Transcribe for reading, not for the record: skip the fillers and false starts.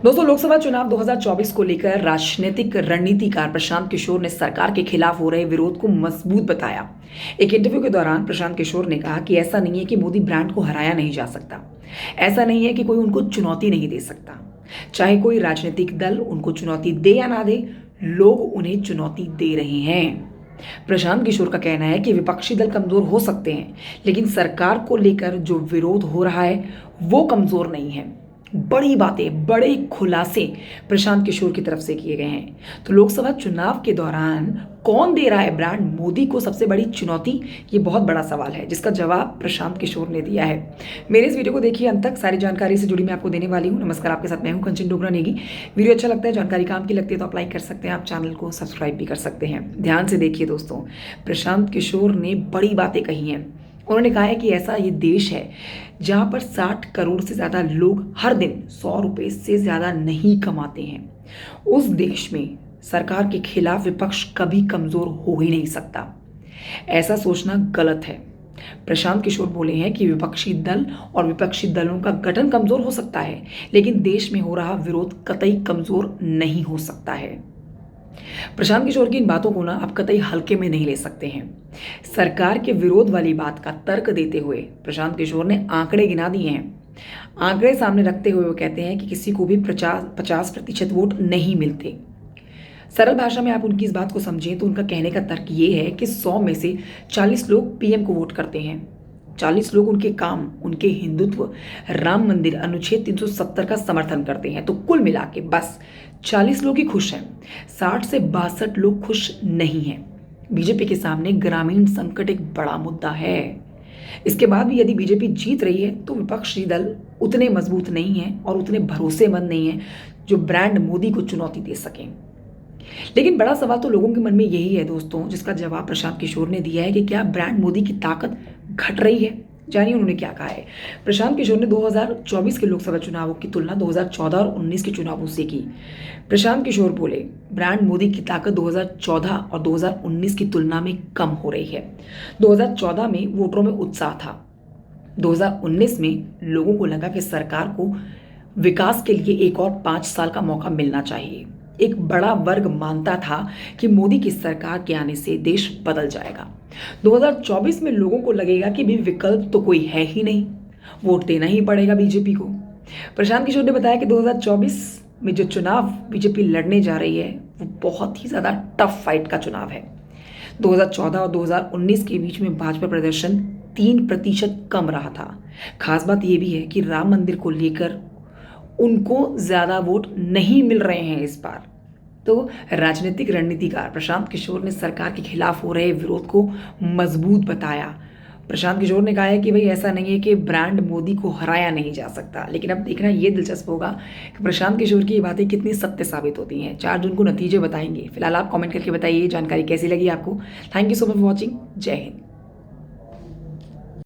दोस्तों, लोकसभा चुनाव 2024 को लेकर राजनीतिक रणनीतिकार प्रशांत किशोर ने सरकार के खिलाफ हो रहे विरोध को मजबूत बताया। एक इंटरव्यू के दौरान प्रशांत किशोर ने कहा कि ऐसा नहीं है कि मोदी ब्रांड को हराया नहीं जा सकता। ऐसा नहीं है कि कोई उनको चुनौती नहीं दे सकता। चाहे कोई राजनीतिक दल उनको चुनौती दे या ना दे, लोग उन्हें चुनौती दे रहे हैं। प्रशांत किशोर का कहना है कि विपक्षी दल कमजोर हो सकते हैं, लेकिन सरकार को लेकर जो विरोध हो रहा है वो कमजोर नहीं है। बड़ी बातें, बड़े खुलासे प्रशांत किशोर की तरफ से किए गए हैं। तो लोकसभा चुनाव के दौरान कौन दे रहा है ब्रांड मोदी को सबसे बड़ी चुनौती, ये बहुत बड़ा सवाल है जिसका जवाब प्रशांत किशोर ने दिया है। मेरे इस वीडियो को देखिए अंत तक, सारी जानकारी से जुड़ी मैं आपको देने वाली हूँ। नमस्कार, आपके साथ मैं हूँ कंचन डोगरा नेगी। वीडियो अच्छा लगता है, जानकारी काम की लगती है तो आप लाइक कर सकते हैं, आप चैनल को सब्सक्राइब भी कर सकते हैं। ध्यान से देखिए दोस्तों, प्रशांत किशोर ने बड़ी बातें कही हैं। उन्होंने कहा है कि ऐसा ये देश है जहां पर 60 करोड़ से ज़्यादा लोग हर दिन 100 रुपये से ज़्यादा नहीं कमाते हैं। उस देश में सरकार के खिलाफ विपक्ष कभी कमज़ोर हो ही नहीं सकता। ऐसा सोचना गलत है। प्रशांत किशोर बोले हैं कि विपक्षी दल और विपक्षी दलों का गठन कमज़ोर हो सकता है, लेकिन देश में हो रहा विरोध कतई कमज़ोर नहीं हो सकता है। प्रशांत किशोर की इन बातों को ना आप कतई हल्के में नहीं ले सकते हैं। सरकार के विरोध वाली बात का तर्क देते हुए प्रशांत किशोर ने आंकड़े गिना दिए हैं। आंकड़े सामने रखते हुए वो कहते हैं कि किसी को भी 50% वोट नहीं मिलते। सरल भाषा में आप उनकी इस बात को समझें तो उनका कहने का तर्क ये है कि 100 में से 40 लोग पीएम को वोट करते हैं। 40 लोग उनके काम, उनके हिंदुत्व, राम मंदिर, अनुच्छेद 370 का समर्थन करते हैं। तो कुल मिला के बस 40 लोग ही खुश हैं। 60 से 62 लोग खुश नहीं हैं। बीजेपी के सामने ग्रामीण संकट एक बड़ा मुद्दा है। इसके बाद भी यदि बीजेपी जीत रही है तो विपक्षी दल उतने मजबूत नहीं हैं और उतने भरोसेमंद नहीं हैं जो ब्रांड मोदी को चुनौती दे सकें। लेकिन बड़ा सवाल तो लोगों के मन में यही है दोस्तों, जिसका जवाब प्रशांत किशोर ने दिया है कि क्या ब्रांड मोदी की ताकत घट रही है। जानिए उन्होंने क्या कहा है। प्रशांत किशोर ने 2024 के लोकसभा चुनावों की तुलना 2014 और 19 के चुनावों से की। प्रशांत किशोर बोले, ब्रांड मोदी की ताकत 2014 और 2019 की तुलना में कम हो रही है। 2014 में वोटरों में उत्साह था। 2019 में लोगों को लगा कि सरकार को विकास के लिए एक और 5 साल का मौका मिलना चाहिए। एक बड़ा वर्ग मानता था कि मोदी की सरकार के आने से देश बदल जाएगा। 2024 में लोगों को लगेगा कि भी विकल्प तो कोई है ही नहीं, वोट देना ही पड़ेगा बीजेपी को। प्रशांत किशोर ने बताया कि 2024 में जो चुनाव बीजेपी लड़ने जा रही है वो बहुत ही ज़्यादा टफ फाइट का चुनाव है। 2014 और 2019 के बीच में भाजपा प्रदर्शन 3% कम रहा था। खास बात यह भी है कि राम मंदिर को लेकर उनको ज़्यादा वोट नहीं मिल रहे हैं इस बार। तो राजनीतिक रणनीतिकार प्रशांत किशोर ने सरकार के खिलाफ हो रहे विरोध को मजबूत बताया। प्रशांत किशोर ने कहा है कि भाई ऐसा नहीं है कि ब्रांड मोदी को हराया नहीं जा सकता, लेकिन अब देखना ये दिलचस्प होगा कि प्रशांत किशोर की ये बातें कितनी सत्य साबित होती हैं। 4 जून को नतीजे बताएंगे। फिलहाल आप कमेंट करके बताइए जानकारी कैसी लगी आपको। Thank you so much for watching. जय हिंद।